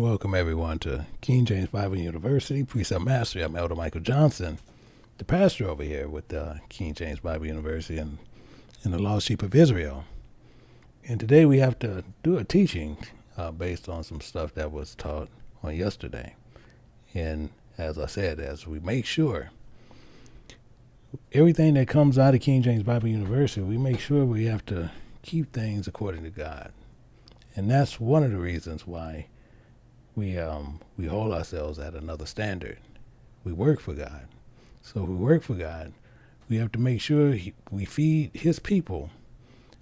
Welcome everyone to King James Bible University, Precept Mastery. I'm Elder Michael Johnson, the pastor over here with King James Bible University and the Lost Sheep of Israel. And today we have to do a teaching based on some stuff that was taught on yesterday. And as I said, as we make sure everything that comes out of King James Bible University, we make sure we have to keep things according to God. And that's one of the reasons why we hold ourselves at another standard. We work for God. So if we work for God, we have to make sure we feed his people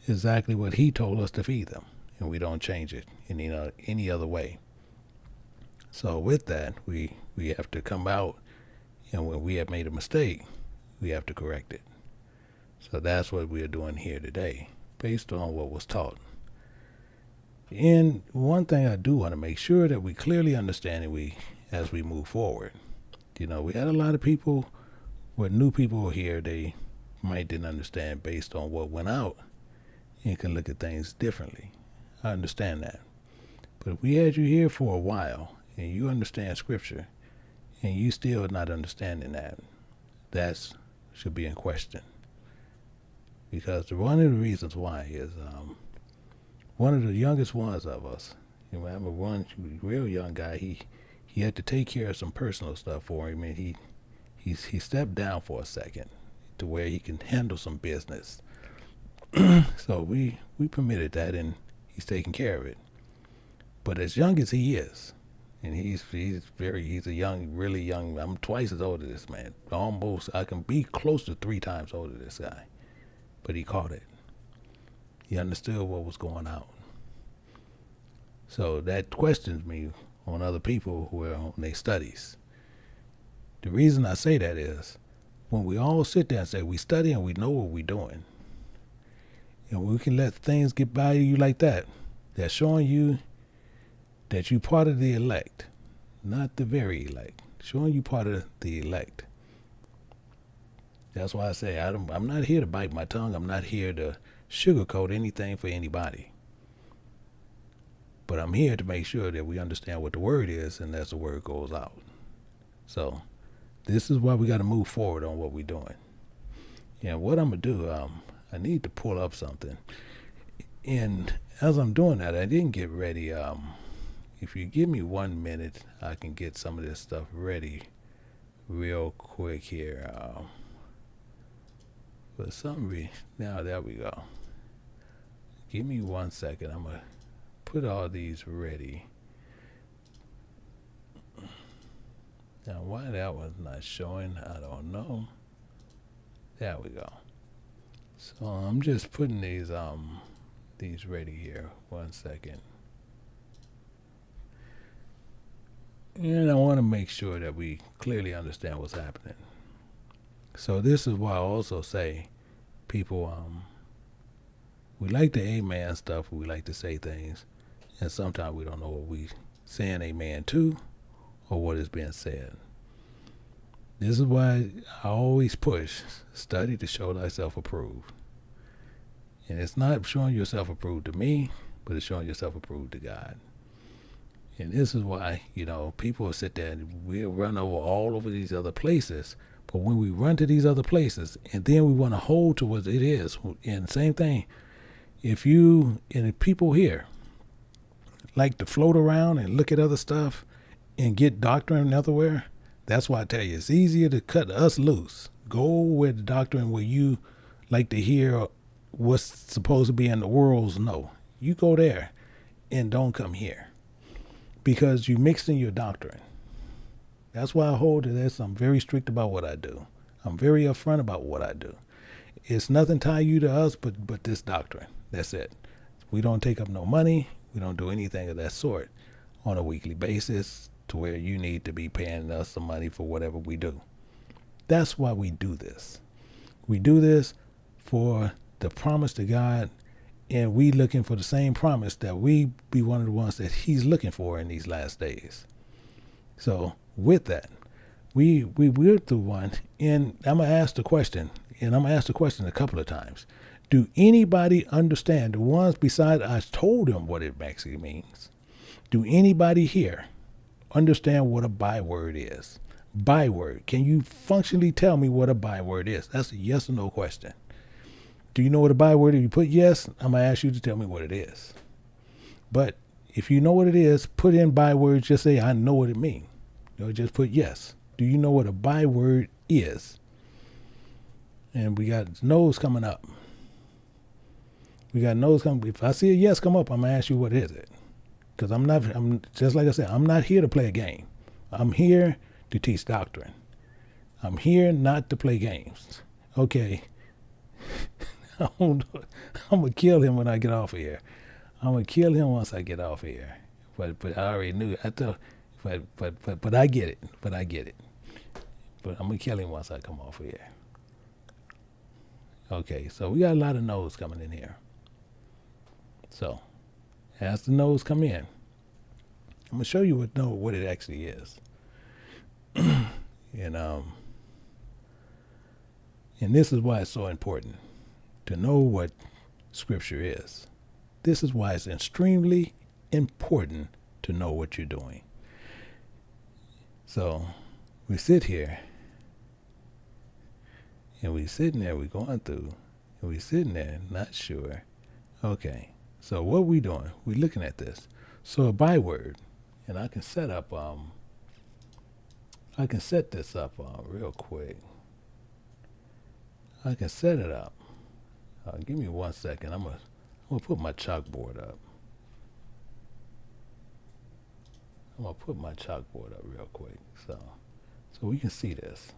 exactly what he told us to feed them, and we don't change it in any other way. So with that, we have to come out, and when we have made a mistake, we have to correct it. So that's what we are doing here today, based on what was taught. And one thing I do want to make sure that we clearly understand as we move forward. We had a lot of people, new people here, they might didn't understand based on what went out and can look at things differently. I understand that. But if we had you here for a while and you understand scripture and you still not understanding that should be in question. Because one of the reasons why is one of the youngest ones of us, I remember one real young guy, he had to take care of some personal stuff for him, and he stepped down for a second to where he can handle some business. So we permitted that, and he's taking care of it. But as young as he is, and he's a young, really young, I'm twice as old as this man. Almost, I can be close to 3 times older than this guy. But he caught it. He understood what was going on. So that questions me on other people who are on their studies. The reason I say that is when we all sit there and say we study and we know what we're doing, and we can let things get by you like that, that's showing you that you're part of the elect, not the very elect, showing you part of the elect. That's why I say I'm not here to bite my tongue. I'm not here to sugarcoat anything for anybody. But I'm here to make sure that we understand what the word is, and as the word goes out. So this is why we got to move forward on what we're doing. And what I'm going to do, I need to pull up something. And as I'm doing that, I didn't get ready. If you give me 1 minute, I can get some of this stuff ready real quick here. For some reason, now there we go. Give me 1 second. I'm going to put all these ready. Now, why that was not showing, I don't know. There we go. So I'm just putting these ready here. 1 second. And I want to make sure that we clearly understand what's happening. So this is why I also say people, we like to amen stuff, we like to say things, and sometimes we don't know what we saying amen to or what is being said. This is why I always push, study to show thyself approved. And it's not showing yourself approved to me, but it's showing yourself approved to God. And this is why, people will sit there and we'll run all over these other places. But when we run to these other places and then we want to hold to what it is, and same thing, if people here like to float around and look at other stuff and get doctrine elsewhere, that's why I tell you, it's easier to cut us loose. Go with the doctrine where you like to hear what's supposed to be in the world's know. You go there and don't come here because you mixed in your doctrine. That's why I hold to this. I'm very strict about what I do. I'm very upfront about what I do. It's nothing tie you to us but this doctrine. That's it. We don't take up no money. We don't do anything of that sort on a weekly basis to where you need to be paying us some money for whatever we do. That's why we do this. We do this for the promise to God, and we looking for the same promise that we be one of the ones that he's looking for in these last days. So with that, we're the one, and I'm going to ask the question, a couple of times. Do anybody understand, the ones beside I told them what it actually means? Do anybody here understand what a byword is. Byword. Can you functionally tell me what a byword is? That's a yes or no question. Do you know what a byword is? If you put yes, I'm going to ask you to tell me what it is. But if you know what it is, put in bywords, just say, I know what it means. Just put yes. Do you know what a byword is? And we got no's coming up. We got no's coming. If I see a yes come up, I'm going to ask you what is it. Because I'm just like I said, I'm not here to play a game. I'm here to teach doctrine. I'm here not to play games. Okay. I'm going to kill him when I get off of here. I'm going to kill him once I get off of here. But I already knew. But I get it. But I'm going to kill him once I come off of here. Okay, so we got a lot of no's coming in here. So, as the no's come in, I'm going to show you what it actually is. And this is why it's so important to know what Scripture is. This is why it's extremely important to know what you're doing. So we sit here, and we sitting there, we're going through, and we sitting there, not sure. Okay, so what we doing? We're looking at this. So a byword, and I can set up, this up real quick. I can set it up. Give me 1 second. I'm gonna put my chalkboard up. I'm gonna put my chalkboard up real quick, so we can see this.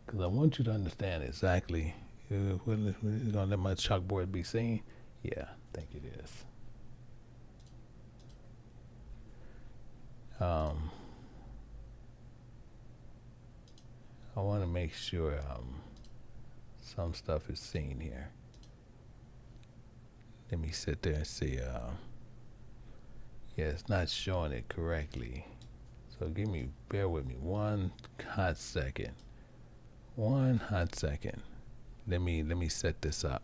Because I want you to understand exactly. We're gonna let my chalkboard be seen. Yeah, I think it is. I want to make sure some stuff is seen here. Let me sit there and see. Yeah, it's not showing it correctly. So bear with me 1 hot second. 1 hot second. Let me set this up.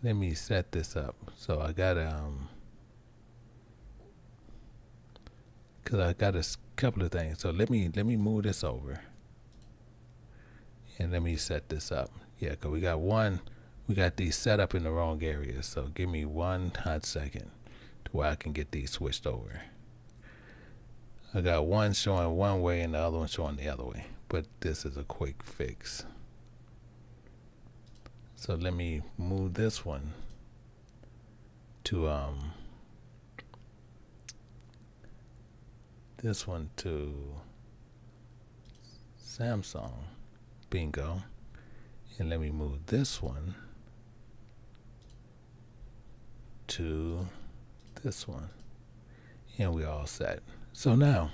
Let me set this up. So I got because I got a couple of things. So let me move this over. And let me set this up. Yeah, because we got these set up in the wrong areas. So give me 1 hot second to where I can get these switched over. I got one showing one way and the other one showing the other way. But this is a quick fix. So let me move this one to Samsung. Bingo. And let me move this one to this one. And we all set. So now,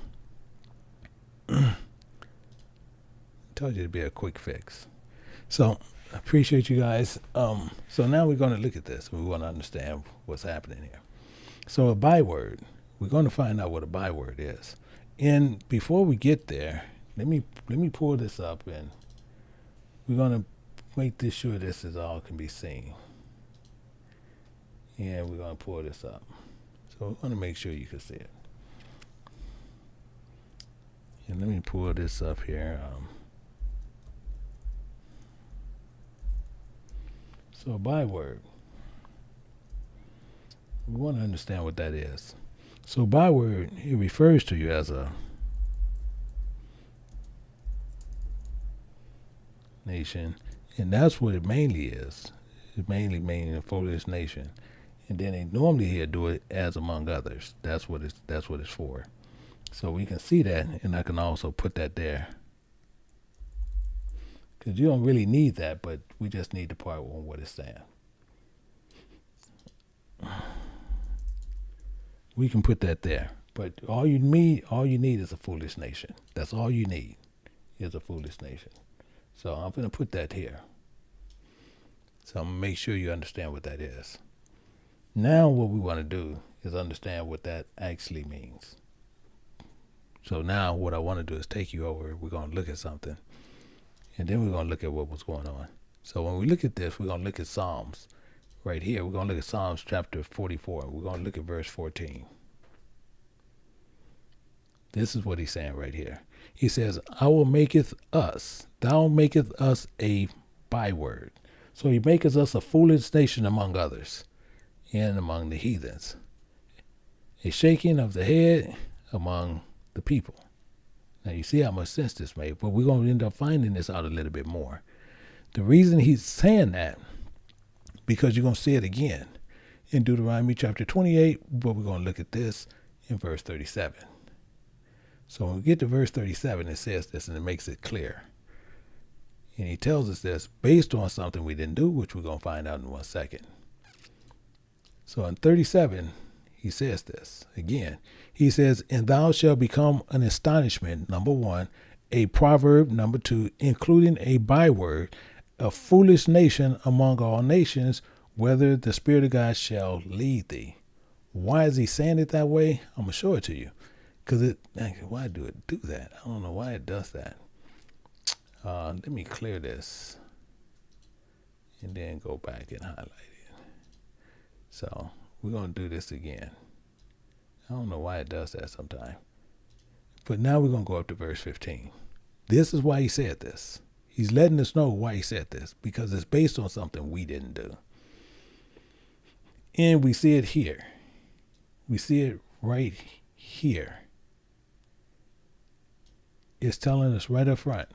told you to be a quick fix. So I appreciate you guys. So now we're going to look at this. We want to understand what's happening here. So a byword, we're going to find out what a byword is. And before we get there, let me pull this up, and we're going to make this sure this is all can be seen. And we're going to pull this up. So we're going to make sure you can see it. And let me pull this up here. So a byword, we want to understand what that is. So byword, it refers to you as a nation, and that's what it mainly is. It mainly means a foolish nation. And then they normally here do it as among others. That's what it's for. So we can see that, and I can also put that there. Because you don't really need that, but we just need the part on what it's saying. We can put that there. But all you need is a foolish nation. That's all you need is a foolish nation. So I'm going to put that here. So I'm going to make sure you understand what that is. Now what we want to do is understand what that actually means. So now what I want to do is take you over. We're going to look at something. And then we're going to look at what was going on. So when we look at this, we're going to look at Psalms. right here. We're going to look at Psalms chapter 44. We're going to look at verse 14. This is what he's saying right here. He says, thou maketh us a byword. So he maketh us a foolish nation among others and among the heathens. A shaking of the head among the people. Now you see how much sense this made, but we're going to end up finding this out a little bit more. The reason he's saying that, because you're going to see it again in Deuteronomy chapter 28, but we're going to look at this in verse 37. So when we get to verse 37, it says this, and it makes it clear. And he tells us this based on something we didn't do, which we're going to find out in 1 second. So in 37, he says this again. He says, and thou shalt become an astonishment, number 1, a proverb, number 2, including a byword, a foolish nation among all nations, whether the Spirit of God shall lead thee. Why is he saying it that way? I'm going to show it to you. Because why do it do that? I don't know why it does that. Let me clear this and then go back and highlight it. So we're going to do this again. I don't know why it does that sometimes. But now we're going to go up to verse 15. This is why he said this. He's letting us know why he said this, because it's based on something we didn't do. And we see it here. We see it right here. It's telling us right up front.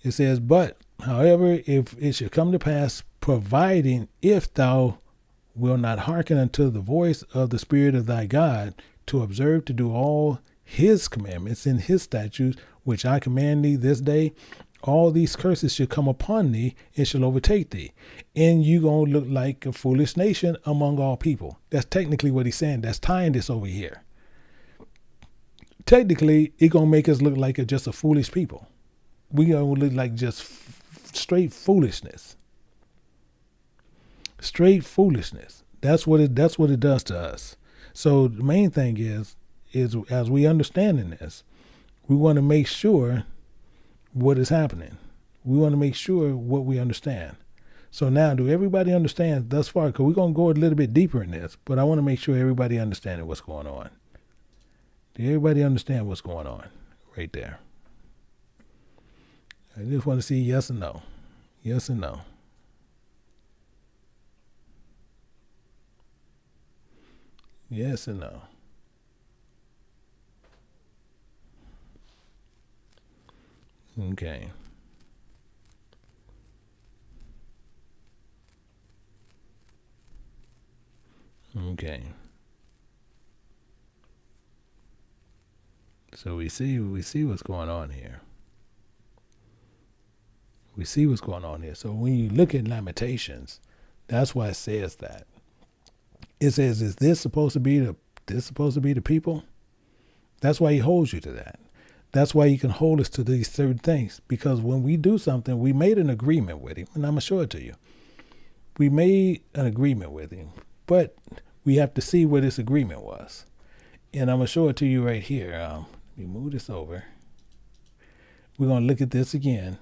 It says, but, however, if it should come to pass, providing if thou wilt not hearken unto the voice of the Spirit of thy God, to observe to do all his commandments and his statutes, which I command thee this day, all these curses shall come upon thee and shall overtake thee. And you going to look like a foolish nation among all people. That's technically what he's saying. That's tying this over here. Technically, it going to make us look like just a foolish people. We going to look like just straight foolishness. Straight foolishness. That's what it does to us. So the main thing is as we understand in this, we want to make sure what is happening. We want to make sure what we understand. So now, do everybody understand thus far? Because we're going to go a little bit deeper in this, but I want to make sure everybody understands what's going on. Do everybody understand what's going on right there? I just want to see yes and no. Yes and no. Yes and no. Okay. Okay. So we see what's going on here. We see what's going on here. So when you look at Lamentations, that's why it says that. It says, is this supposed to be the people? That's why he holds you to that. That's why he can hold us to these certain things. Because when we do something, we made an agreement with him. And I'm going to show it to you. We made an agreement with him. But we have to see what this agreement was. And I'm going to show it to you right here. Let me move this over. We're going to look at this again.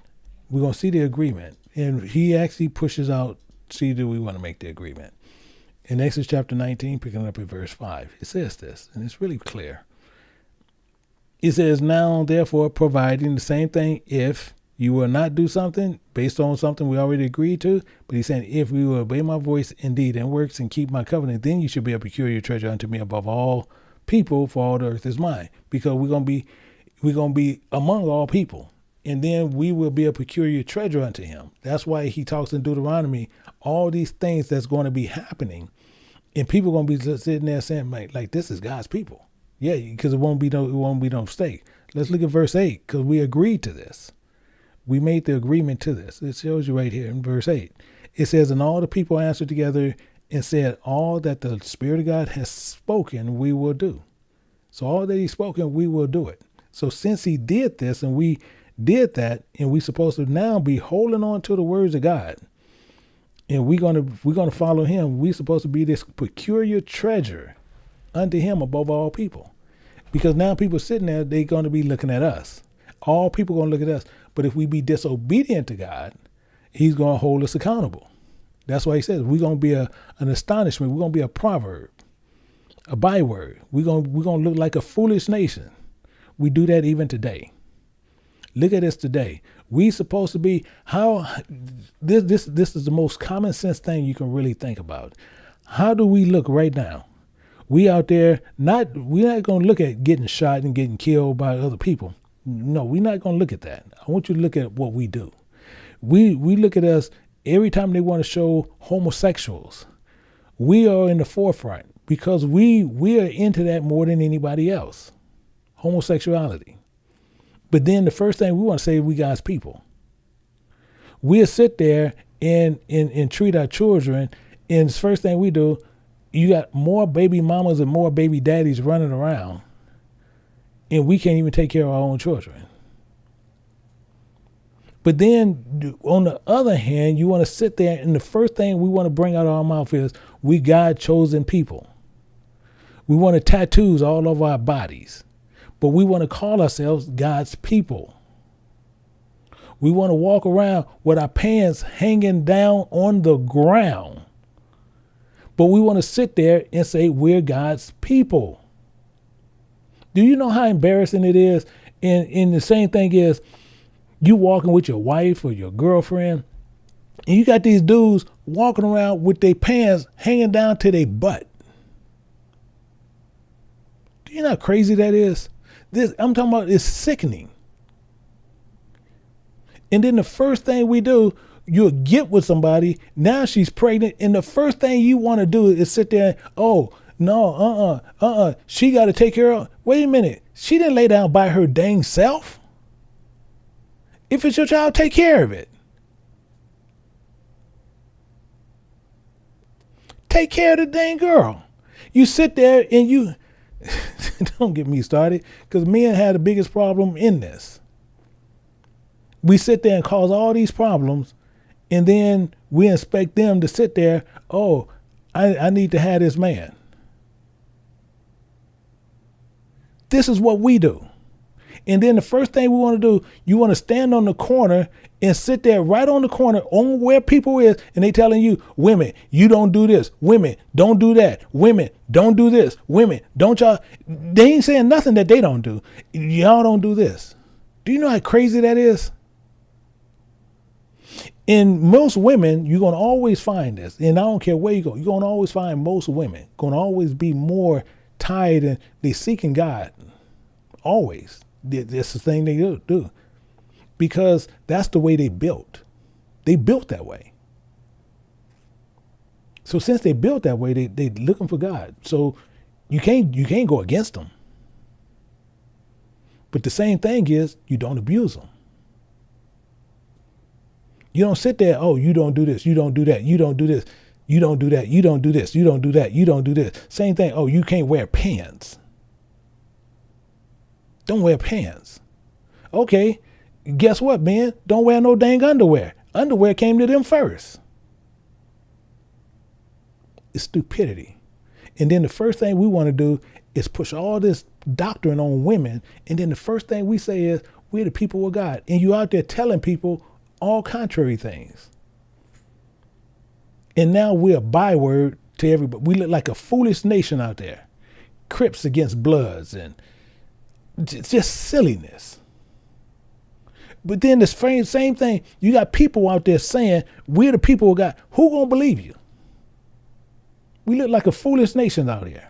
We're going to see the agreement. And he actually pushes out, see, do we want to make the agreement? In Exodus chapter 19, picking up at verse 5, it says this, and it's really clear. It says, now, therefore, providing the same thing, if you will not do something based on something we already agreed to, but he's saying, if we will obey my voice indeed and works and keep my covenant, then you should be a peculiar treasure unto me above all people, for all the earth is mine. Because we're gonna be among all people. And then we will be a peculiar treasure unto him. That's why he talks in Deuteronomy, all these things that's going to be happening. And people are going to be sitting there saying, like this is God's people. Yeah, because it won't be no mistake. Let's look at verse 8, because we agreed to this. We made the agreement to this. It shows you right here in verse 8. It says, and all the people answered together and said, all that the Spirit of God has spoken, we will do. So all that he's spoken, we will do it. So since he did this and we did that, and we're supposed to now be holding on to the words of God, and we're gonna follow him. We're supposed to be this peculiar treasure unto him above all people, because now people sitting there, they're going to be looking at us. All people going to look at us. But if we be disobedient to God, he's going to hold us accountable. That's why he says we're going to be an astonishment. We're going to be a proverb, a byword. We're going to look like a foolish nation. We do that even today. Look at us today. We supposed to be this is the most common sense thing you can really think about. How do we look right now? We out there we're not going to look at getting shot and getting killed by other people. No, we're not going to look at that. I want you to look at what we do. We look at us every time they want to show homosexuals. We are in the forefront because we are into that more than anybody else. Homosexuality. But then the first thing we want to say is we God's people. We'll sit there and treat our children, and the first thing we do, you got more baby mamas and more baby daddies running around, and we can't even take care of our own children. But then on the other hand, you want to sit there, and the first thing we want to bring out of our mouth is we God chosen people. We want tattoos all over our bodies. But we want to call ourselves God's people. We want to walk around with our pants hanging down on the ground. But we want to sit there and say we're God's people. Do you know how embarrassing it is? And the same thing is you walking with your wife or your girlfriend, and you got these dudes walking around with their pants hanging down to their butt. Do you know how crazy that is? This I'm talking about is sickening. And then the first thing we do, you'll get with somebody. Now she's pregnant, and the first thing you want to do is sit there. Oh no, she got to take care of. Wait a minute, she didn't lay down by her dang self. If it's your child, take care of it. Take care of the dang girl. You sit there and you. Don't get me started, because men had the biggest problem in this. We sit there and cause all these problems, and then we expect them to sit there. Oh, I need to have this man. This is what we do. And then the first thing we want to do, you want to stand on the corner and sit there right on the corner on where people is, and they telling you, women, you don't do this. Women, don't do that. Women, don't do this. Women, don't y'all. They ain't saying nothing that they don't do. Y'all don't do this. Do you know how crazy that is? In most women, you're going to always find this. And I don't care where you go. You're going to always find most women going to always be more tired and they seeking God. Always. That's the thing they do. Because that's the way they built. They built that way. So since they built that way, they looking for God. So you can't go against them. But the same thing is you don't abuse them. You don't sit there, oh, you don't do this, you don't do that, you don't do this, you don't do that, you don't do this, you don't do that, you don't do this. Same thing, oh, you can't wear pants. Don't wear pants. Okay, guess what, man? Don't wear no dang underwear. Underwear came to them first. It's stupidity. And then the first thing we want to do is push all this doctrine on women. And then the first thing we say is, we're the people of God. And you out there telling people all contrary things. And now we're a byword to everybody. We look like a foolish nation out there. Crips against Bloods and just silliness. But then the same thing, you got people out there saying, we're the people of God. Who gonna believe you? We look like a foolish nation out here.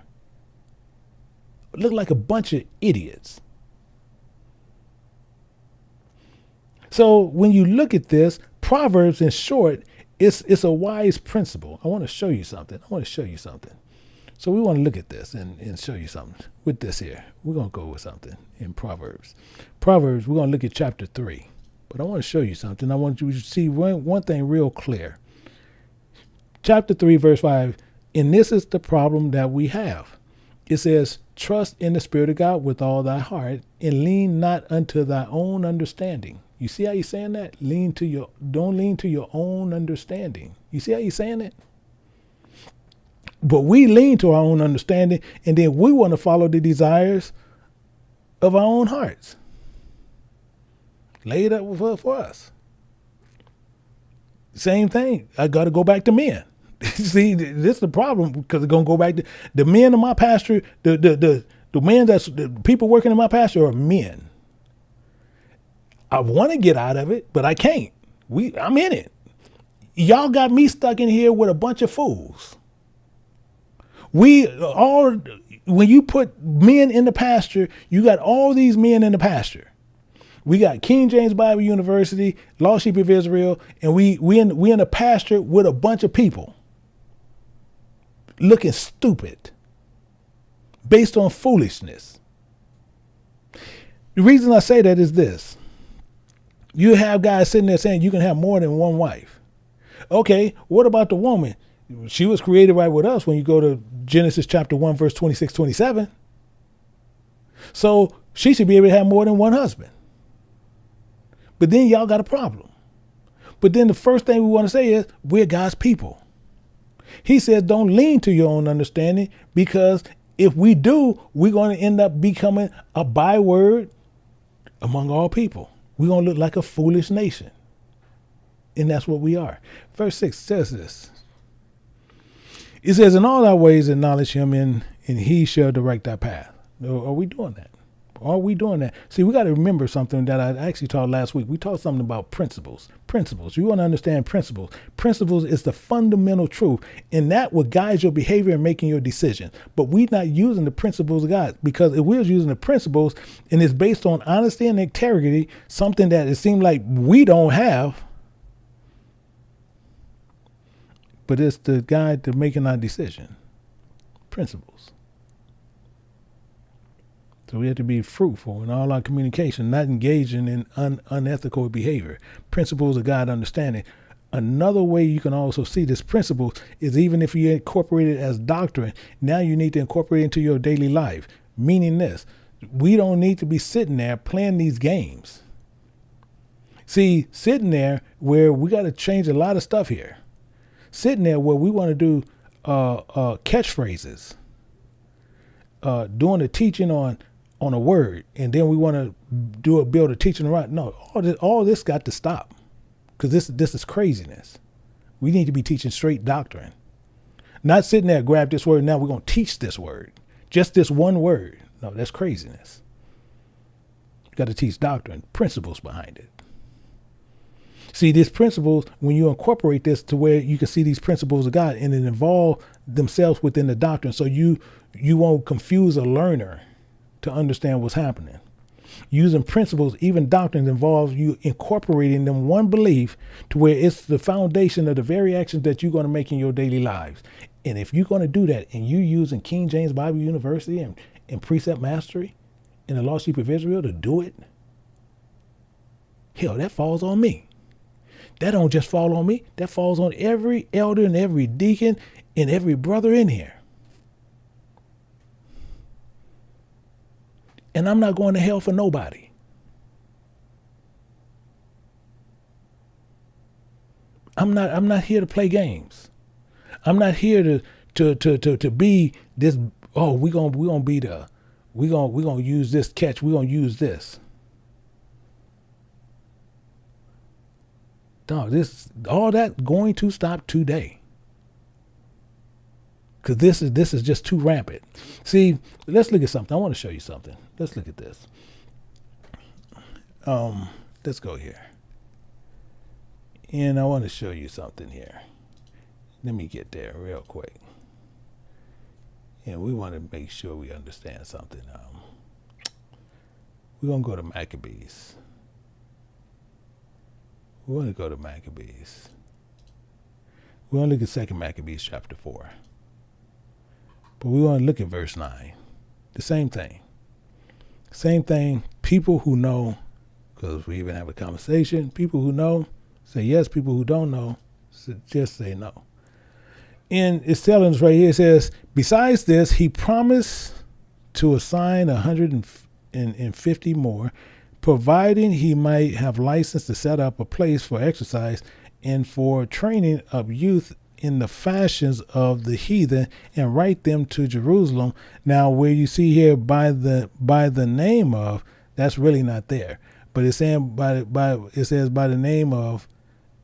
Look like a bunch of idiots. So when you look at this, Proverbs in short, it's a wise principle. I want to show you something. So we want to look at this and show you something with this here. We're going to go with something in Proverbs. Proverbs, we're going to look at chapter 3. But I want to show you something. I want you to see one thing real clear. Chapter 3, verse 5, and this is the problem that we have. It says, trust in the Spirit of God with all thy heart and lean not unto thy own understanding. You see how he's saying that? Don't lean to your own understanding. You see how he's saying it? But we lean to our own understanding, and then we want to follow the desires of our own hearts. Laid up for us. Same thing. I got to go back to men. See, this is the problem, because it's going to go back to the men in my pasture. The men the people working in my pasture are men. I want to get out of it, but I can't. I'm in it. Y'all got me stuck in here with a bunch of fools. When you put men in the pasture, you got all these men in the pasture. We got King James Bible University, Lost Sheep of Israel, and we in a pasture with a bunch of people looking stupid based on foolishness. The reason I say that is this. You have guys sitting there saying you can have more than one wife. Okay, what about the woman? She was created right with us when you go to Genesis chapter 1, verse 26, 27. So she should be able to have more than one husband. But then y'all got a problem. But then the first thing we want to say is we're God's people. He says don't lean to your own understanding, because if we do, we're going to end up becoming a byword among all people. We're going to look like a foolish nation. And that's what we are. Verse 6 says this. It says, in all our ways acknowledge him, and he shall direct our path. Are we doing that? Are we doing that? See, we got to remember something that I actually taught last week. We taught something about principles. Principles. You want to understand principles. Principles is the fundamental truth, and that will guide your behavior and making your decisions. But we're not using the principles of God, because if we're using the principles and it's based on honesty and integrity, something that it seems like we don't have, but it's the guide to making our decision. Principles. So we have to be fruitful in all our communication, not engaging in unethical behavior. Principles of God understanding. Another way you can also see this principle is, even if you incorporate it as doctrine, now you need to incorporate it into your daily life. Meaning this, we don't need to be sitting there playing these games. See, sitting there where we got to change a lot of stuff here. Sitting there where we want to do catchphrases, doing the teaching on a word, and then we want to build a teaching around. No, all this got to stop, because this is craziness. We need to be teaching straight doctrine, not sitting there, grab this word, now we're going to teach this word, just this one word. No, that's craziness. You got to teach doctrine, principles behind it. See, these principles, when you incorporate this to where you can see these principles of God and it involve themselves within the doctrine, so you won't confuse a learner to understand what's happening. Using principles, even doctrines, involves you incorporating them one belief to where it's the foundation of the very actions that you're going to make in your daily lives. And if you're going to do that and you using King James Bible University and Precept Mastery and the Lost Sheep of Israel to do it, hell, that falls on me. That don't just fall on me. That falls on every elder and every deacon and every brother in here. And I'm not going to hell for nobody. I'm not here to play games. I'm not here to be this. Oh, we're gonna use this catch. We're gonna use this. No, all that going to stop today. Because this is just too rampant. See, let's look at something. I want to show you something. Let's look at this. Let's go here. And I want to show you something here. Let me get there real quick. And we want to make sure we understand something. We're going to go to Maccabees. We want to go to Maccabees. We want to look at 2 Maccabees chapter 4. But we want to look at verse 9. The same thing. Same thing. People who know, because we even have a conversation, people who know say yes, people who don't know just say no. And it's telling us right here, it says, besides this, he promised to assign 150 more, providing he might have license to set up a place for exercise and for training of youth in the fashions of the heathen, and write them to Jerusalem. Now, where you see here by the name of, that's really not there, but it's saying it says by the name of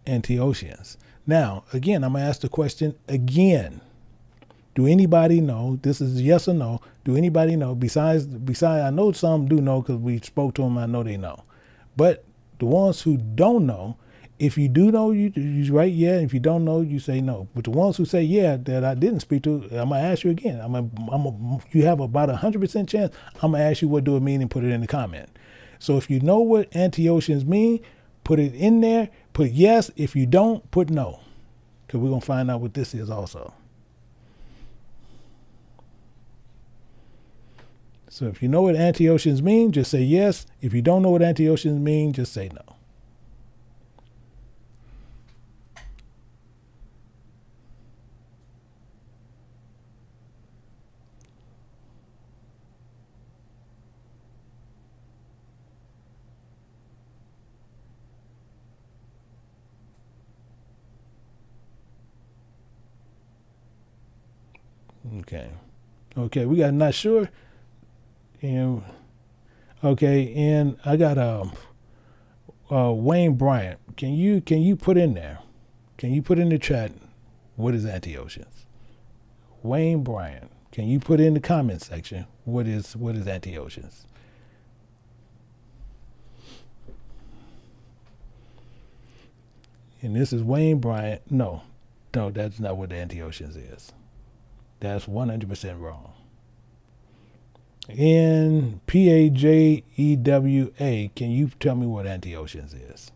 Antiochians. Now, again, I'm going to ask the question again. Do anybody know? This is yes or no. Do anybody know? Besides, I know some do know because we spoke to them. I know they know. But the ones who don't know, if you do know, you write yeah. If you don't know, you say no. But the ones who say yeah that I didn't speak to, I'm gonna ask you again. You have about 100% chance. I'm gonna ask you what do it mean and put it in the comment. So if you know what Antiochians mean, put it in there. Put yes. If you don't, put no, because we're gonna find out what this is also. So if you know what Antiochians mean, just say yes. If you don't know what Antiochians mean, just say no. Okay, we got not sure. And okay, and I got Wayne Bryant. Can you put in there? Can you put in the chat what is Antiochians? Wayne Bryant. Can you put in the comment section what is Antiochians? And this is Wayne Bryant. No, that's not what the Antiochians is. That's 100% wrong. In PAJEWA, can you tell me what Antiochians is?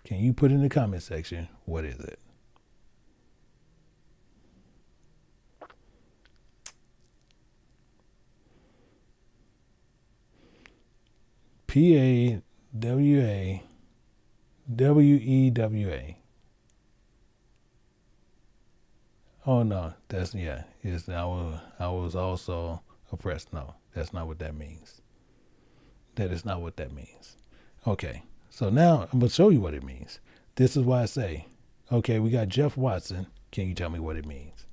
Can you put in the comment section what is it? PAWAWEWA. Oh no, that's It's I was also oppressed. No, that's not what that means. That is not what that means. Okay, so now I'm gonna show you what it means. This is why I say, okay, we got Jeff Watson. Can you tell me what it means?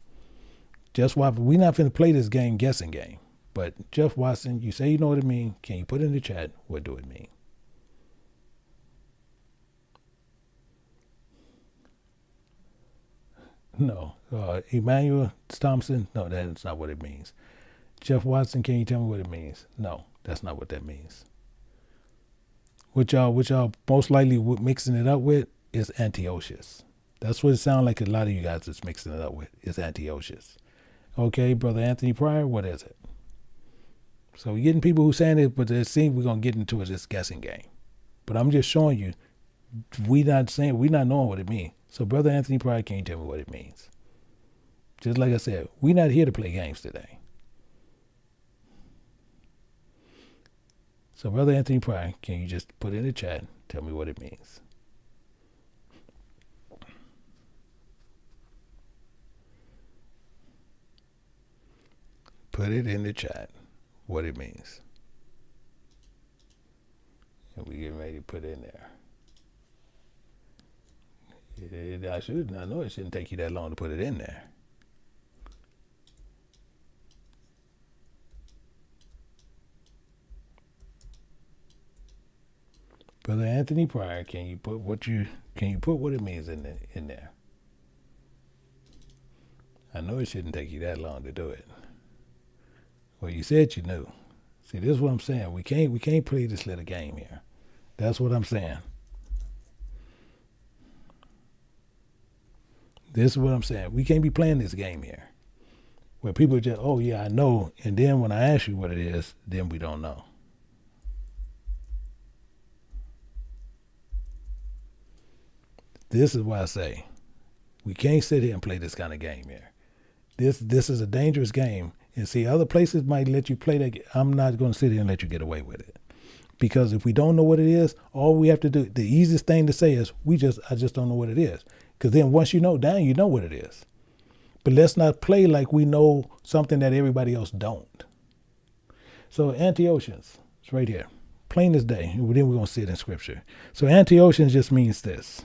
Jeff Watson. We're not finna play this guessing game. But Jeff Watson, you say you know what it means. Can you put in the chat what do it mean? No. Emmanuel Thompson, no, that's not what it means. Jeff Watson, can you tell me what it means? No, that's not what that means. What y'all most likely mixing it up with is Antiochus. That's what it sounds like a lot of you guys is mixing it up with, is Antiochus. Okay, Brother Anthony Pryor, what is it? So we're getting people who saying it, but it seems we're going to get into this guessing game. But I'm just showing you, we not knowing what it means. So Brother Anthony Pryor, can you tell me what it means? Just like I said, we're not here to play games today. So Brother Anthony Pryor, can you just put in the chat, tell me what it means? Put it in the chat, what it means. And we getting ready to put it in there. I know it shouldn't take you that long to put it in there. Brother Anthony Pryor, can you put what it means in there? I know it shouldn't take you that long to do it. Well, you said you knew. See, this is what I'm saying. We can't play this little game here. That's what I'm saying. This is what I'm saying. We can't be playing this game here. Where people just, oh yeah, I know, and then when I ask you what it is, then we don't know. This is why I say, we can't sit here and play this kind of game here. This is a dangerous game. And see, other places might let you play that. I'm not going to sit here and let you get away with it. Because if we don't know what it is, all we have to do, the easiest thing to say is, I just don't know what it is. Because then once you know, you know what it is. But let's not play like we know something that everybody else don't. So Antiochians, it's right here. Plain as day. And then we're going to see it in scripture. So Antiochians just means this.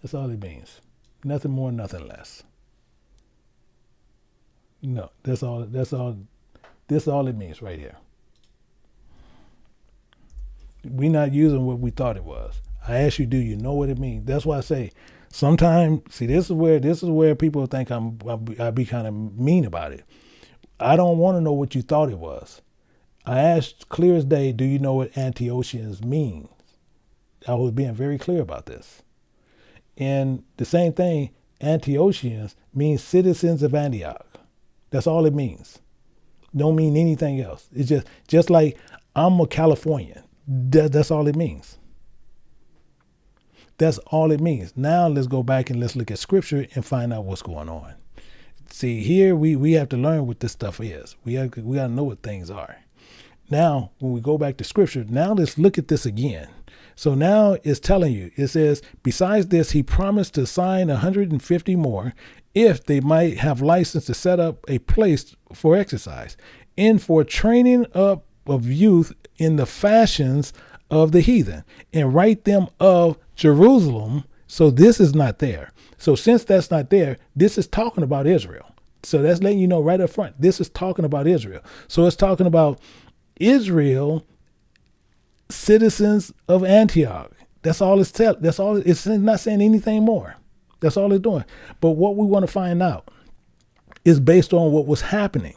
That's all it means. Nothing more, nothing less. No, that's all. That's all. This is all it means right here. We're not using what we thought it was. I ask you, do you know what it means? That's why I say sometimes. See, this is where people think I be kind of mean about it. I don't want to know what you thought it was. I asked clear as day, do you know what Antiochians means? I was being very clear about this. And the same thing, Antiochians means citizens of Antioch. That's all it means. Don't mean anything else. It's just like I'm a Californian. That's all it means. That's all it means. Now let's go back and let's look at scripture and find out what's going on. See, here we have to learn what this stuff is. We got to know what things are. Now, when we go back to scripture, now let's look at this again. So now it's telling you, it says, besides this, he promised to assign 150 more if they might have license to set up a place for exercise and for training up of youth in the fashions of the heathen and write them of Jerusalem. So this is not there. So since that's not there, this is talking about Israel. So that's letting you know right up front. This is talking about Israel. So it's talking about Israel, citizens of Antioch. That's all it's telling. That's all. It's not saying anything more. That's all it's doing. But what we want to find out is based on what was happening.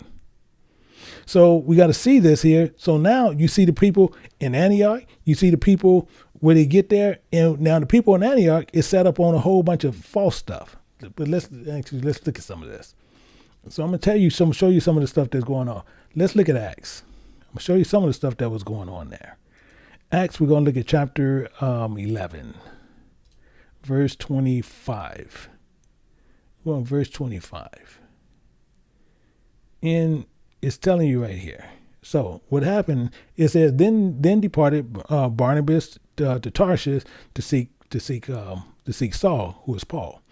So we got to see this here. So now you see the people in Antioch. You see the people where they get there. And now the people in Antioch is set up on a whole bunch of false stuff. But let's look at some of this. So I'm going to show you some of the stuff that's going on. Let's look at Acts. I'm going to show you some of the stuff that was going on there. Acts, we're going to look at chapter 11, verse 25. Well, verse 25. And it's telling you right here. So what happened, it says, then departed Barnabas to Tarshish to seek Saul, who is Paul.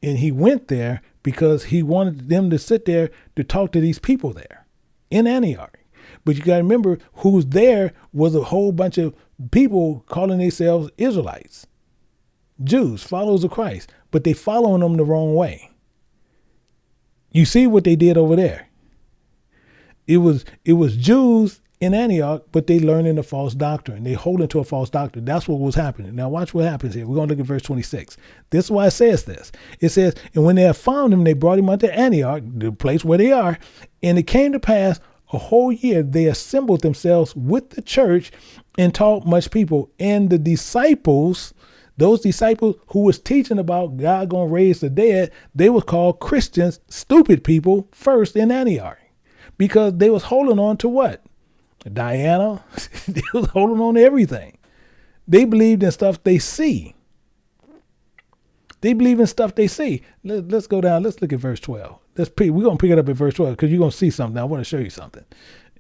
And he went there because he wanted them to sit there to talk to these people there in Antioch. But you got to remember who's there was a whole bunch of people calling themselves Israelites, Jews, followers of Christ, but they following them the wrong way. You see what they did over there. It was Jews in Antioch, but they learning a false doctrine. They holding to a false doctrine. That's what was happening. Now watch what happens here. We're going to look at verse 26. This is why it says this. It says, and when they had found him, they brought him unto Antioch, the place where they are. And it came to pass a whole year they assembled themselves with the church and taught much people. And the disciples, those disciples who was teaching about God going to raise the dead, they were called Christians, stupid people, first in Antioch. Because they was holding on to what? Diana. They was holding on to everything. They believed in stuff they see. They believe in stuff they see. Let's go down. Let's look at verse 12. We're going to pick it up at verse 12 because you're going to see something. I want to show you something.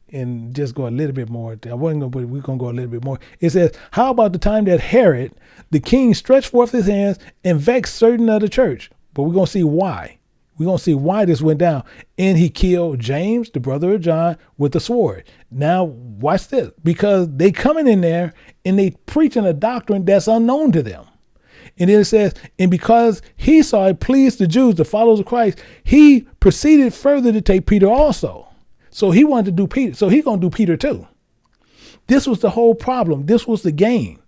And just go a little bit more. We're going to go a little bit more. It says, how about the time that Herod, the king, stretched forth his hands and vexed certain of the church? But we're going to see why. We're going to see why this went down. And he killed James, the brother of John, with a sword. Now, watch this. Because they coming in there and they preaching a doctrine that's unknown to them. And then it says, and because he saw it pleased the Jews, the followers of Christ, he proceeded further to take Peter also. So he wanted to do Peter. So he's going to do Peter too. This was the whole problem. This was the game.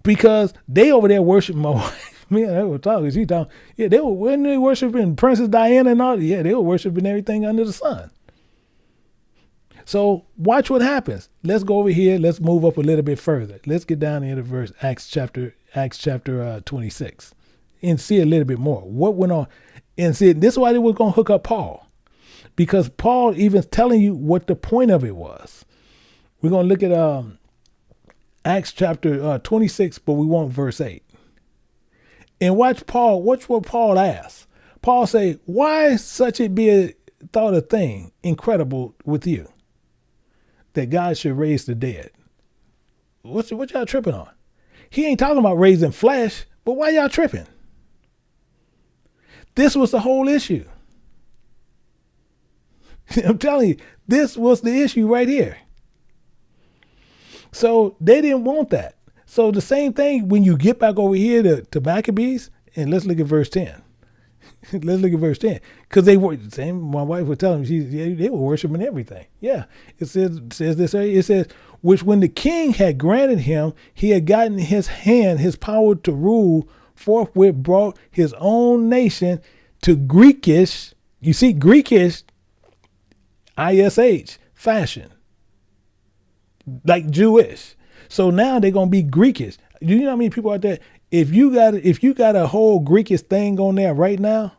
Because they over there worship my wife. Man, they were talking. She talking. Yeah, when they worshiping Princess Diana and all. Yeah, they were worshiping everything under the sun. So watch what happens. Let's go over here. Let's move up a little bit further. Let's get down into verse Acts chapter 26 and see a little bit more. What went on? And see, this is why they were going to hook up Paul, because Paul even telling you what the point of it was. We're going to look at Acts chapter 26, but we want verse 8. And watch what Paul asks. Paul say, why such it be thought a thing incredible with you, that God should raise the dead? What y'all tripping on? He ain't talking about raising flesh, but why y'all tripping? This was the whole issue. I'm telling you, this was the issue right here. So they didn't want that. So the same thing when you get back over here to Maccabees, and let's look at verse 10. Let's look at verse 10. Because they were, my wife was telling me, they were worshiping everything. Yeah. It says this, it says, which when the king had granted him, he had gotten in his hand his power to rule, forthwith brought his own nation to Greekish, you see, Greekish, ISH, fashion, like Jewish. So now they're going to be Greekish. Do you know how many people out there? If you got a whole Greekish thing on there right now,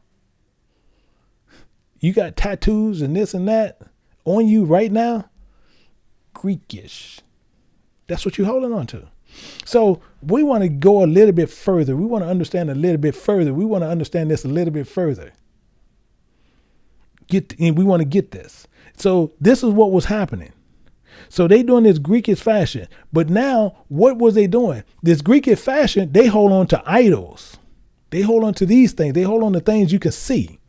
you got tattoos and this and that on you right now, Greekish. That's what you're holding on to. So we want to go a little bit further. We want to understand a little bit further. We want to understand this a little bit further. We want to get this. So this is what was happening. So they doing this Greekish fashion. But now what was they doing? This Greekish fashion, they hold on to idols. They hold on to these things. They hold on to things you can see.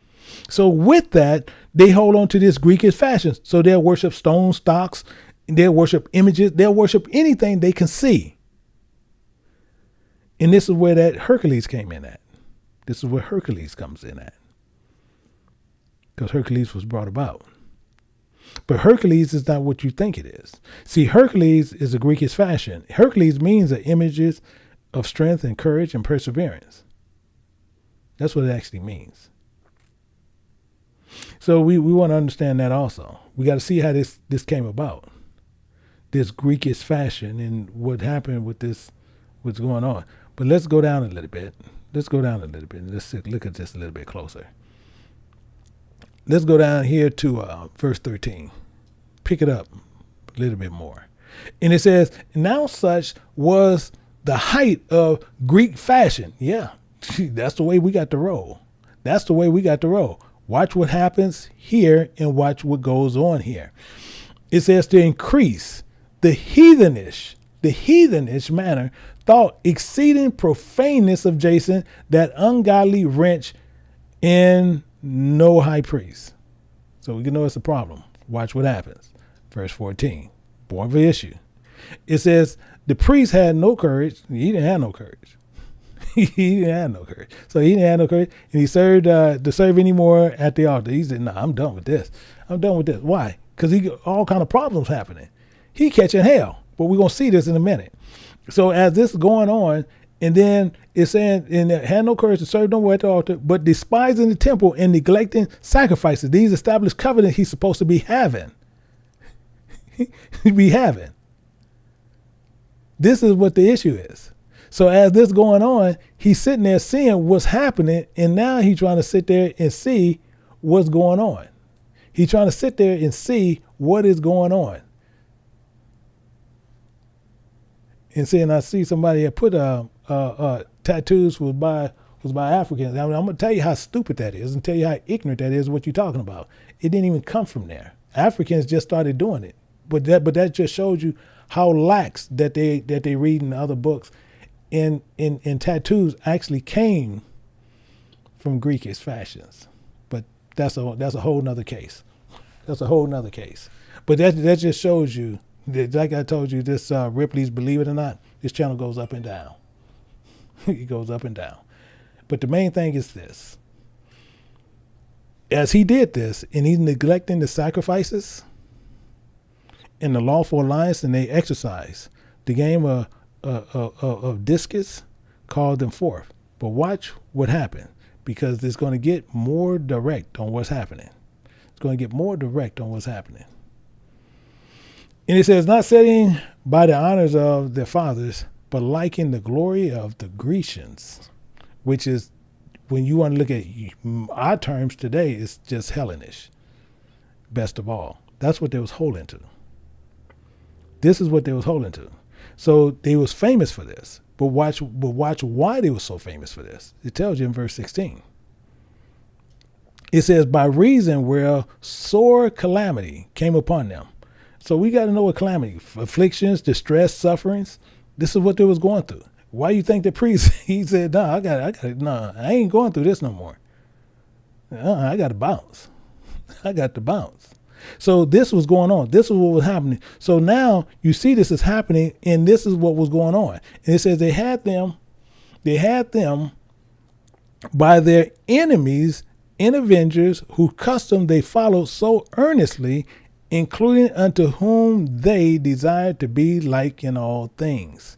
So with that, they hold on to this Greekish fashion. So they'll worship stone stocks. They'll worship images. They'll worship anything they can see. And this is where that Hercules came in at. This is where Hercules comes in at. Because Hercules was brought about. But Hercules is not what you think it is. See, Hercules is a Greekish fashion. Hercules means the images of strength and courage and perseverance. That's what it actually means. So we want to understand that also. We got to see how this came about. This Greekish fashion and what happened with this, what's going on. But let's go down a little bit. Let's go down a little bit. Let's look at this a little bit closer. Let's go down here to verse 13. Pick it up a little bit more. And it says, now such was the height of Greek fashion. Yeah, that's the way we got to roll. That's the way we got to roll. Watch what happens here and watch what goes on here. It says to increase the heathenish manner, thought exceeding profaneness of Jason, that ungodly wretch in no high priest. So we can know it's a problem. Watch what happens. Verse 14, born of issue. It says the priest had no courage. He didn't have no courage. He didn't have no courage. So he didn't have no courage. And he served to serve anymore at the altar. He said, no, I'm done with this. I'm done with this. Why? Because he got all kind of problems happening. He catching hell. But we're going to see this in a minute. So as this is going on, and then it's saying, and had no courage to serve no more at the altar, but despising the temple and neglecting sacrifices. These established covenants he's supposed to be having. This is what the issue is. So as this going on, he's sitting there seeing what's happening, and now he's trying to sit there and see what's going on. He's trying to sit there and see what is going on. And saying, I see somebody that put tattoos was by Africans. I'm going to tell you how stupid that is and tell you how ignorant that is, what you're talking about. It didn't even come from there. Africans just started doing it. But that just shows you how lax that they read in other books. And tattoos actually came from Greekish fashions. But that's a whole nother case. That's a whole nother case. But that just shows you, like I told you, this Ripley's Believe It or Not, this channel goes up and down. It goes up and down. But the main thing is this. As he did this, and he's neglecting the sacrifices and the lawful alliance, and they exercise the game of discus, called them forth. But watch what happened, because it's going to get more direct on what's happening. It's going to get more direct on what's happening. And it says, not setting by the honors of their fathers, but liking the glory of the Grecians, which is, when you want to look at our terms today, it's just Hellenish. Best of all. That's what they was holding to. This is what they was holding to. So they was famous for this. But watch why they was so famous for this. It tells you in verse 16. It says, by reason where sore calamity came upon them. So we got to know what calamity, afflictions, distress, sufferings. This is what they was going through. Why you think the priest, he said, I ain't going through this no more. I got to bounce. I got to bounce. So this was going on. This is what was happening. So now you see this is happening, and this is what was going on. And it says they had them by their enemies and avengers, whose custom they followed so earnestly, including unto whom they desired to be like in all things.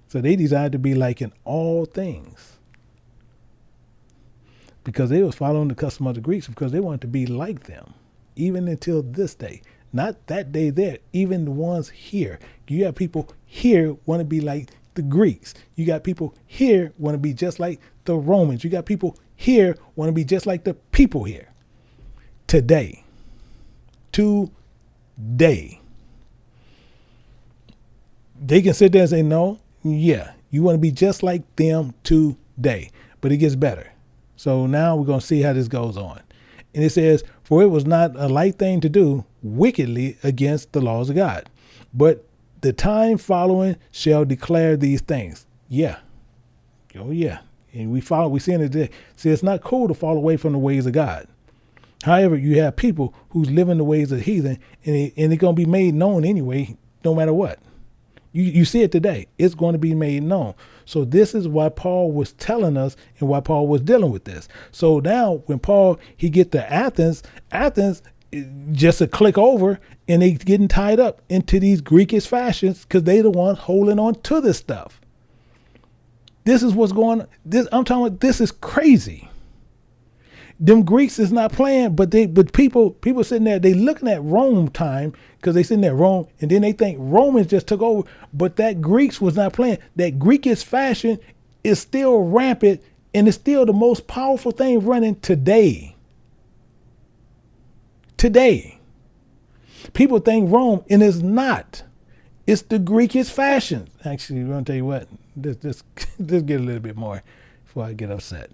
So they desired to be like in all things, because they was following the custom of the Greeks, because they wanted to be like them, even until this day. Not that day there, even the ones here. You have people here want to be like the Greeks. You got people here want to be just like the Romans. You got people here want to be just like the people here. Today. They can sit there and say, no, yeah, you want to be just like them today. But it gets better. So now we're going to see how this goes on. And it says, for it was not a light thing to do wickedly against the laws of God, but the time following shall declare these things. Yeah. Oh, yeah. And we see it today. See, it's not cool to fall away from the ways of God. However, you have people who's living the ways of heathen, and it's going to be made known anyway, no matter what. You see it today. It's going to be made known. So this is why Paul was telling us and why Paul was dealing with this. So now when Paul, he get to Athens just a click over, and they getting tied up into these Greekish fashions because they the ones holding on to this stuff. This is what's going on. I'm talking about, this is crazy. Them Greeks is not playing, but people sitting there, they looking at Rome time, because they sitting there Rome, and then they think Romans just took over, but that Greeks was not playing. That Greekish fashion is still rampant, and it's still the most powerful thing running today. Today. People think Rome, and it's not. It's the Greekish fashion. Actually, I'm going to tell you what, let's get a little bit more before I get upset.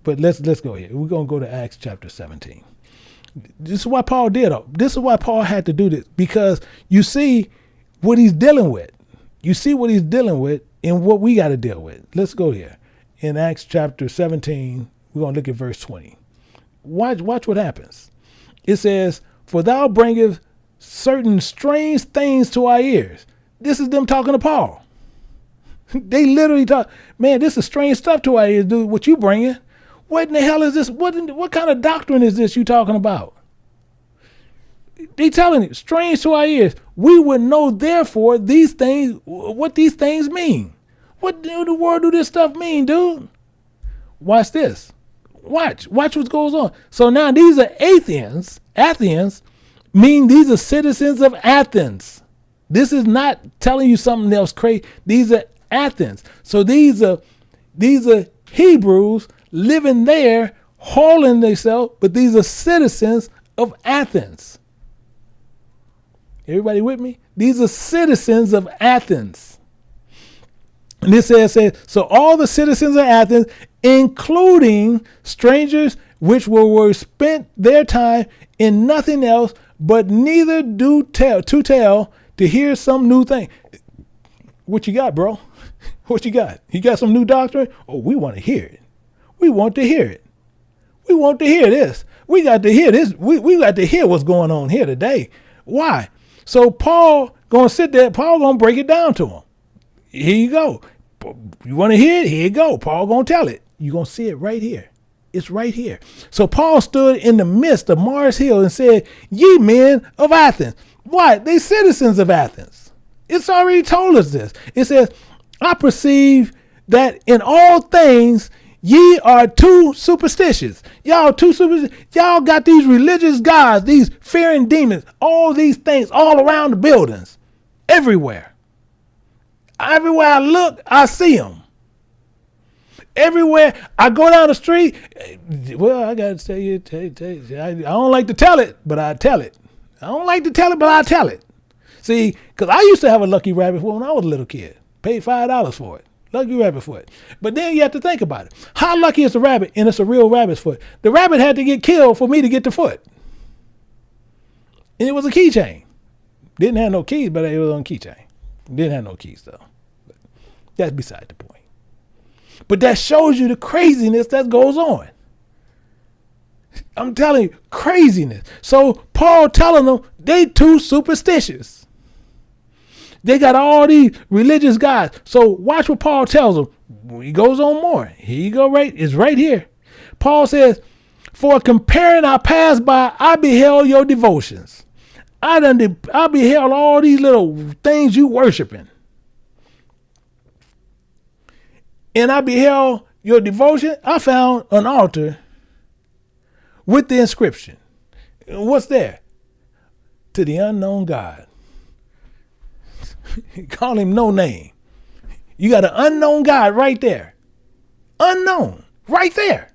But let's go here. We're going to go to Acts chapter 17. This is why Paul did it. This is why Paul had to do this, because you see what he's dealing with. You see what he's dealing with and what we got to deal with. Let's go here. In Acts chapter 17, we're going to look at verse 20. Watch what happens. It says, for thou bringest certain strange things to our ears. This is them talking to Paul. They literally talk, man, this is strange stuff to our ears, dude, what you bringing. What in the hell is this? What kind of doctrine is this you talking about? They telling you, strange to our ears. We would know, therefore, these things, what these things mean. What in the world do this stuff mean, dude? Watch this. Watch what goes on. So now these are Athens, mean these are citizens of Athens. This is not telling you something else crazy. These are Athens. So these are Hebrews living there, hauling themselves, but these are citizens of Athens. Everybody with me? These are citizens of Athens. And this says, so all the citizens of Athens, including strangers, which were spent their time in nothing else, but neither do to hear some new thing. What you got, bro? What you got? You got some new doctrine? Oh, we want to hear it. We want to hear it. We want to hear this. We got to hear this. We got to hear what's going on here today. Why? So Paul going to sit there. Paul going to break it down to him. Here you go. You want to hear it? Here you go. Paul going to tell it. You're going to see it right here. It's right here. So Paul stood in the midst of Mars Hill and said, ye men of Athens. Why? They citizens of Athens. It's already told us this. It says, I perceive that in all things ye are too superstitious. Y'all got these religious gods, these fearing demons, all these things all around the buildings, everywhere. Everywhere I look, I see them. Everywhere I go down the street, well, I got to tell you, I don't like to tell it, but I tell it. I don't like to tell it, but I tell it. See, because I used to have a lucky rabbit when I was a little kid. Paid $5 for it. Lucky rabbit foot. But then you have to think about it. How lucky is the rabbit? And it's a real rabbit's foot. The rabbit had to get killed for me to get the foot. And it was a keychain. Didn't have no keys, but it was on a keychain. Didn't have no keys, though. But that's beside the point. But that shows you the craziness that goes on. I'm telling you, craziness. So Paul telling them they too superstitious. They got all these religious guys. So watch what Paul tells them. He goes on more. Here you go, right? It's right here. Paul says, for comparing I passed by, I beheld your devotions. I beheld all these little things you worshiping. And I beheld your devotion. I found an altar with the inscription. What's there? To the unknown God. Call him no name. You got an unknown God right there. Unknown. Right there.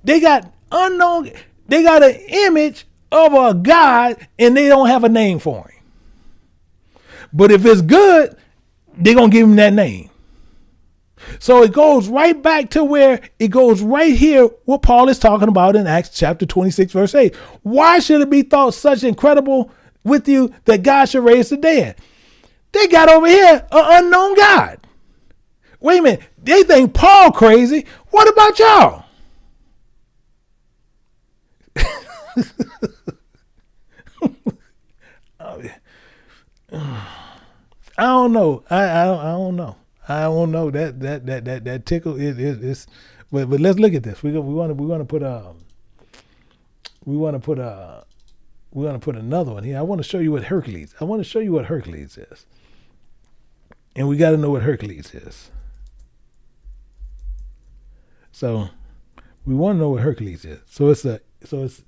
They got unknown. They got an image of a God and they don't have a name for him. But if it's good, they're going to give him that name. So it goes right back to where it goes right here, what Paul is talking about in Acts chapter 26, verse 8. Why should it be thought such incredible with you that God should raise the dead? They got over here an unknown God. Wait a minute. They think Paul crazy. What about y'all? I don't know. I don't know. I don't know. That tickle is but let's look at this. We want to put another one here. I want to show you what Hercules. Is. And we got to know what Hercules is. So we want to know what Hercules is. So it's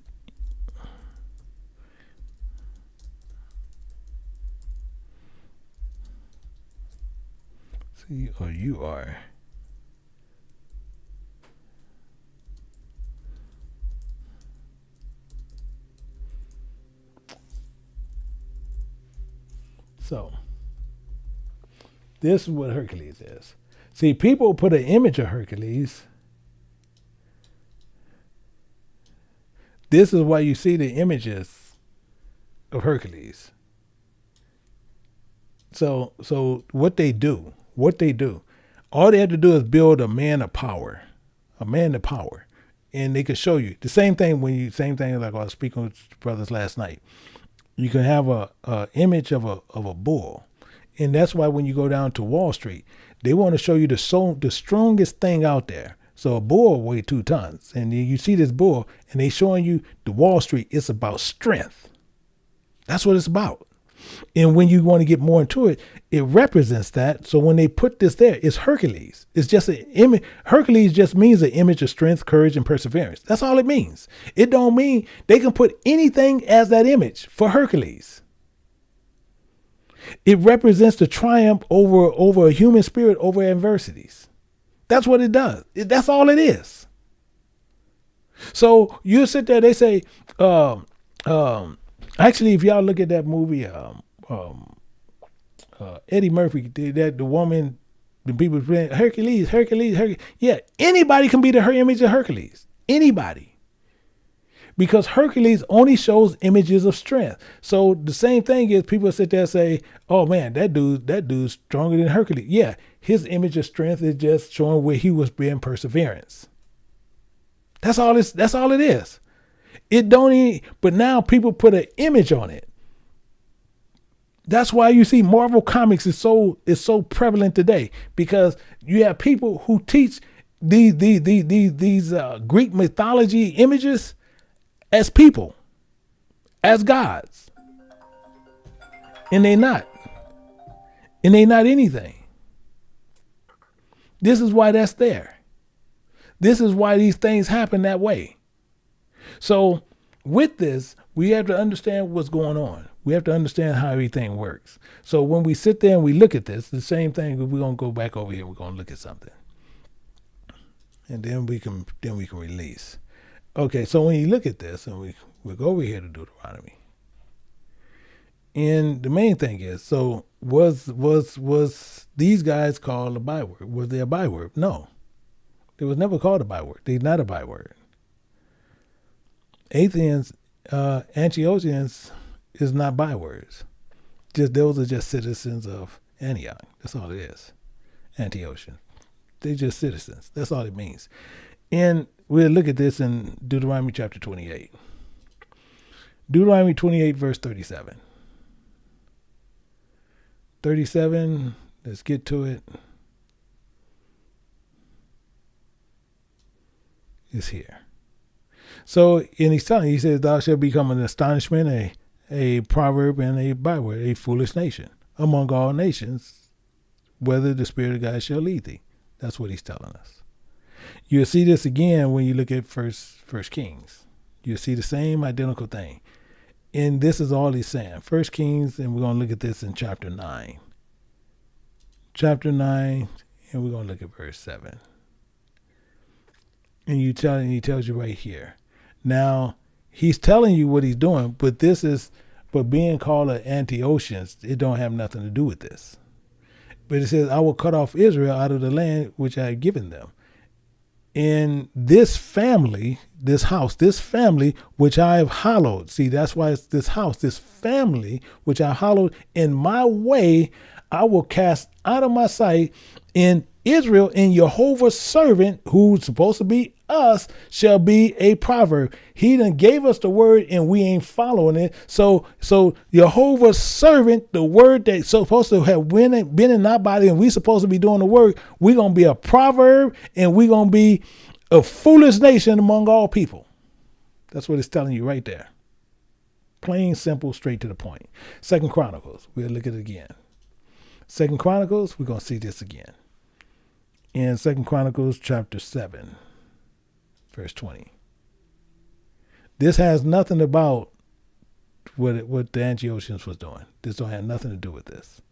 C-O-U-R. So this is what Hercules is. See, people put an image of Hercules. This is why you see the images of Hercules. So what they do, all they have to do is build a man of power, and they can show you the same thing like I was speaking with brothers last night. You can have a image of a bull, and that's why when you go down to Wall Street, they want to show you the strongest thing out there. So a bull weighs 2 tons, and you see this bull, and they showing you the Wall Street. It's about strength. That's what it's about. And when you want to get more into it, it represents that. So when they put this there, it's Hercules. It's just an image. Hercules just means an image of strength, courage, and perseverance. That's all it means. It don't mean they can put anything as that image for Hercules. It represents the triumph over a human spirit over adversities. That's what it does. That's all it is. So you sit there, they say, actually, if y'all look at that movie, Eddie Murphy, the woman, the people playing Hercules. Yeah, anybody can be the image of Hercules. Anybody. Because Hercules only shows images of strength. So the same thing is people sit there and say, oh man, that dude's stronger than Hercules. Yeah, his image of strength is just showing where he was being perseverance. That's all it is. It don't even, but now people put an image on it. That's why you see Marvel Comics is so prevalent today, because you have people who teach these Greek mythology images as people, as gods, and they're not anything. This is why that's there. This is why these things happen that way. So with this, we have to understand what's going on. We have to understand how everything works. So when we sit there and we look at this, the same thing, we're going to go back over here. We're going to look at something. And then we can release. Okay, so when you look at this, and we go over here to Deuteronomy. And the main thing is, so was these guys called a byword? Was they a byword? No. They was never called a byword. They're not a byword. Athens, Antiochians is not bywords. Those are just citizens of Antioch. That's all it is. Antiochians. They're just citizens. That's all it means. And we'll look at this in Deuteronomy chapter 28. Deuteronomy 28, verse 37. 37, let's get to it. is here. So, and he's telling you, he says, thou shalt become an astonishment, a proverb, and a byword, a foolish nation among all nations, whether the Spirit of God shall lead thee. That's what he's telling us. You'll see this again when you look at First Kings. You'll see the same identical thing. And this is all he's saying. First Kings, and we're going to look at this in chapter 9. Chapter 9, and we're going to look at verse 7. And he tells you right here. Now, he's telling you what he's doing, but being called an Antiochians, it don't have nothing to do with this. But it says, I will cut off Israel out of the land which I have given them. In this family, this house, this family which I have hallowed. See, that's why it's this house, this family which I hallowed in my way, I will cast out of my sight. In Israel, in Jehovah's servant, who's supposed to be us, shall be a proverb. He done gave us the word and we ain't following it. So Jehovah's servant, the word that's supposed to have been in our body and we supposed to be doing the work, we're going to be a proverb and we're going to be a foolish nation among all people. That's what it's telling you right there. Plain, simple, straight to the point. Second Chronicles, we'll look at it again. Second Chronicles, we're going to see this again. In 2 Chronicles chapter 7, verse 20. This has nothing about what the Antiochians was doing. This don't have nothing to do with this.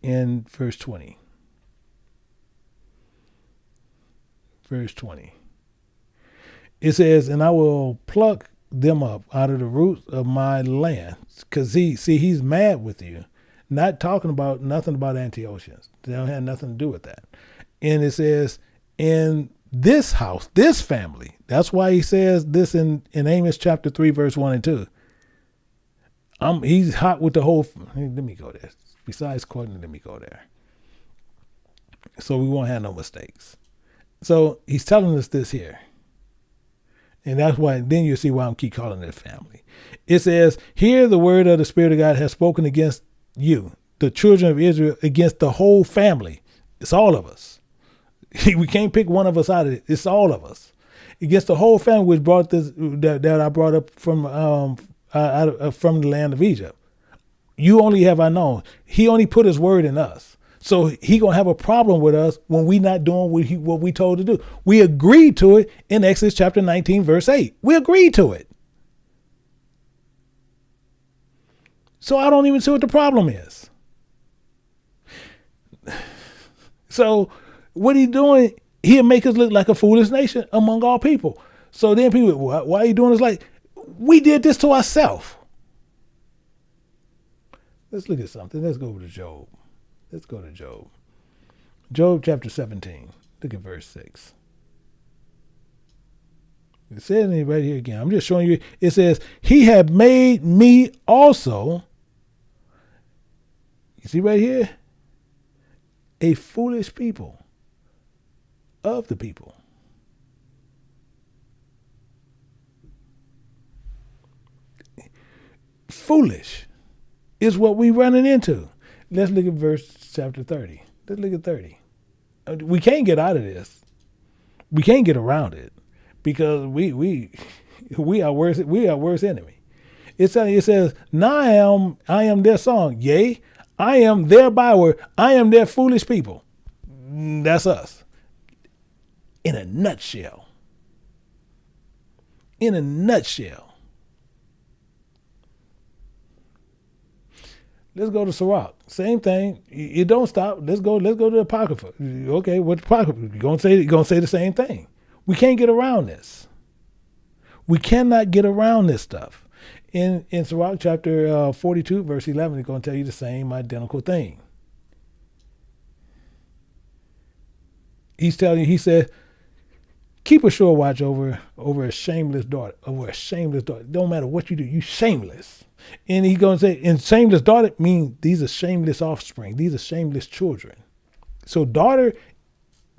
In verse 20. Verse 20. It says, and I will pluck them up out of the roots of my land. Because he's mad with you. Not talking about nothing about Antiochians. They don't have nothing to do with that. And it says, in this house, this family, that's why he says this in Amos chapter 3, verse 1 and 2. He's hot with the whole, let me go there. Besides quoting, let me go there. So we won't have no mistakes. So he's telling us this here. And that's why, then you see why I'm keep calling it family. It says, here the word of the Spirit of God has spoken against you, the children of Israel, against the whole family. It's all of us. We can't pick one of us out of it. It's all of us. Against the whole family which brought this that I brought up from from the land of Egypt. You only have I known. He only put his word in us. So he gonna have a problem with us when we not doing what we told to do. We agreed to it in Exodus chapter 19, verse 8. We agreed to it. So I don't even see what the problem is. So what he doing, he'll make us look like a foolish nation among all people. So then people, why are you doing this? Like, we did this to ourselves. Let's look at something. Let's go over to Job. Let's go to Job. Job chapter 17. Look at verse 6. It says it right here again. I'm just showing you. It says, he had made me also. You see right here? A foolish people. Of the people. Foolish is what we running into. Let's look at verse chapter 30. Let's look at 30. We can't get out of this. We can't get around it because we are worse enemy. It says, now I am their song. Yea, I am their byword. I am their foolish people. That's us. In a nutshell. In a nutshell. Let's go to Sirach. Same thing. You don't stop. Let's go to the Apocrypha. Okay, what's Apocrypha? You're gonna say the same thing. We can't get around this. We cannot get around this stuff. In Sirach chapter 42, verse 11, it's gonna tell you the same identical thing. He's telling you, he said, keep a sure watch over a shameless daughter, Don't matter what you do, you shameless. And he's going to say, and shameless daughter means these are shameless offspring. These are shameless children. So daughter,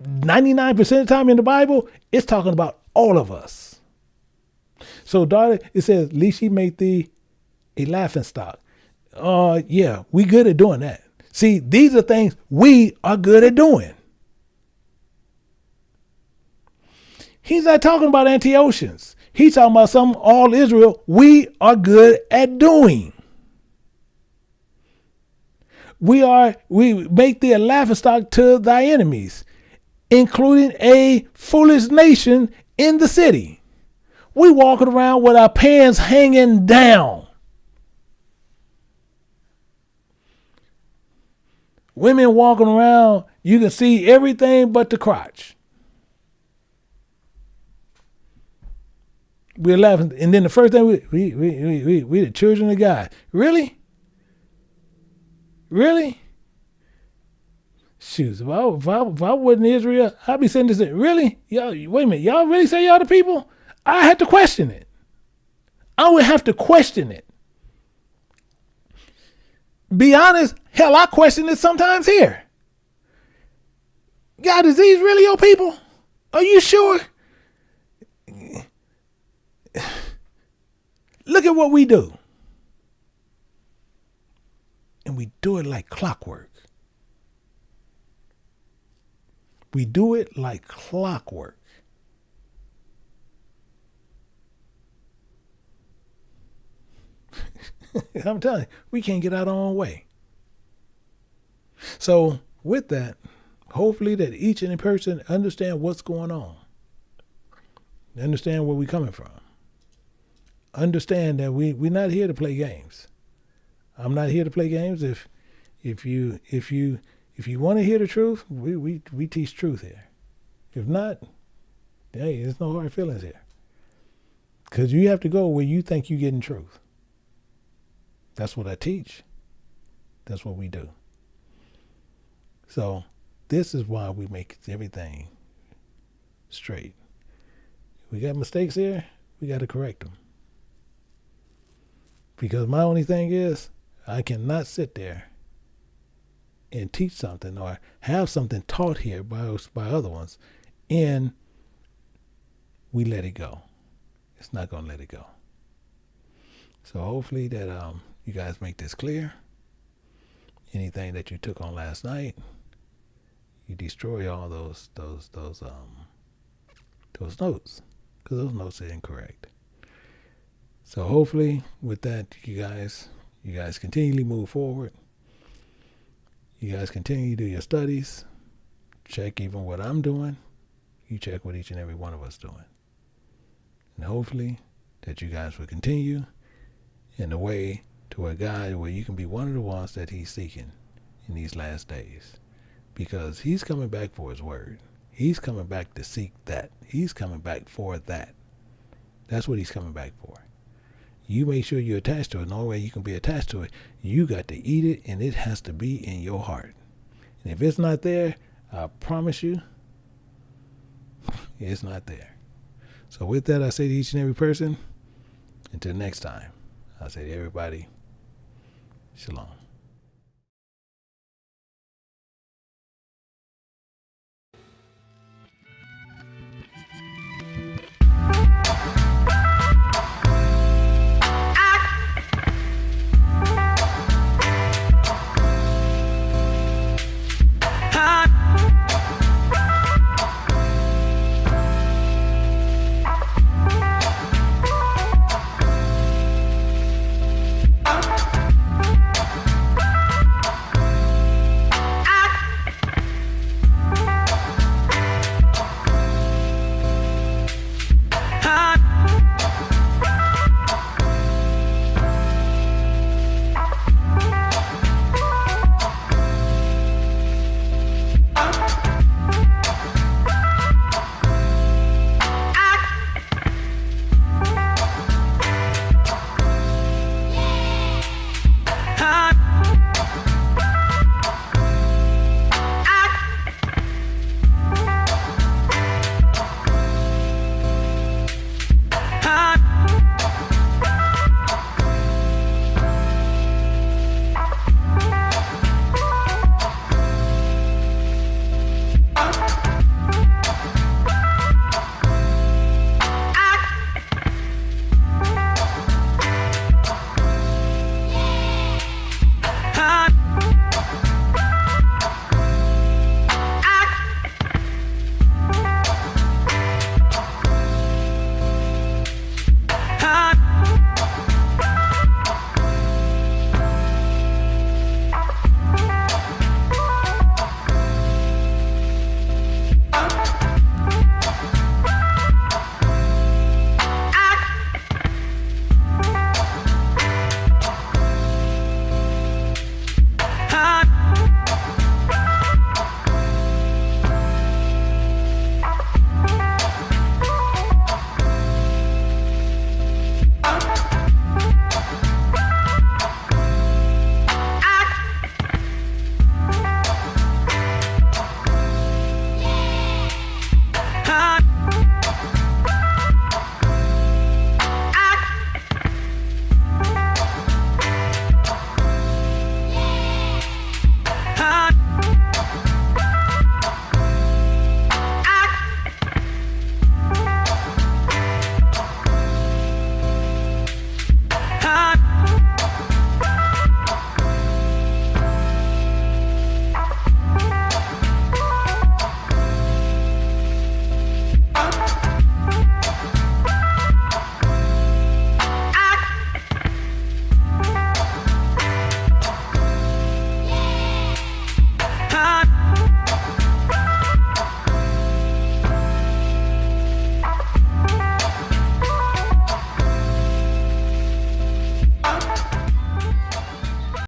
99% of the time in the Bible, it's talking about all of us. So daughter, it says, least he made thee a laughing stock. Yeah, we good at doing that. See, these are things we are good at doing. He's not talking about Antiochians. He's talking about all Israel we are good at doing. We make thee a laughingstock to thy enemies, including a foolish nation in the city. We walking around with our pants hanging down. Women walking around, you can see everything but the crotch. We're laughing, and then the first thing we the children of God. Really? Really? Shoot, if I wasn't Israel, I'd be saying this. Really? Y'all, wait a minute. Y'all really say y'all the people? I had to question it. I would have to question it. Be honest, hell, I question it sometimes here. God, is these really your people? Are you sure? Look at what we do. And we do it like clockwork. We do it like clockwork. I'm telling you, we can't get out our own way. So with that, hopefully that each and every person understand what's going on. Understand where we're coming from. Understand that we're not here to play games. I'm not here to play games. If you want to hear the truth, we teach truth here. If not, hey, there's no hard feelings here. Because you have to go where you think you're getting truth. That's what I teach. That's what we do. So this is why we make everything straight. If we got mistakes here, we got to correct them. Because my only thing is, I cannot sit there and teach something or have something taught here by other ones, and we let it go. It's not going to let it go. So hopefully that you guys make this clear. Anything that you took on last night, you destroy all those notes, because those notes are incorrect. So hopefully with that, you guys continually move forward. You guys continue to do your studies. Check even what I'm doing. You check what each and every one of us doing. And hopefully that you guys will continue in the way to a God where you can be one of the ones that he's seeking in these last days. Because he's coming back for his word. He's coming back to seek that. He's coming back for that. That's what he's coming back for. You make sure you're attached to it. The only way you can be attached to it, you got to eat it, and it has to be in your heart. And if it's not there, I promise you, it's not there. So with that, I say to each and every person, until next time, I say to everybody, shalom.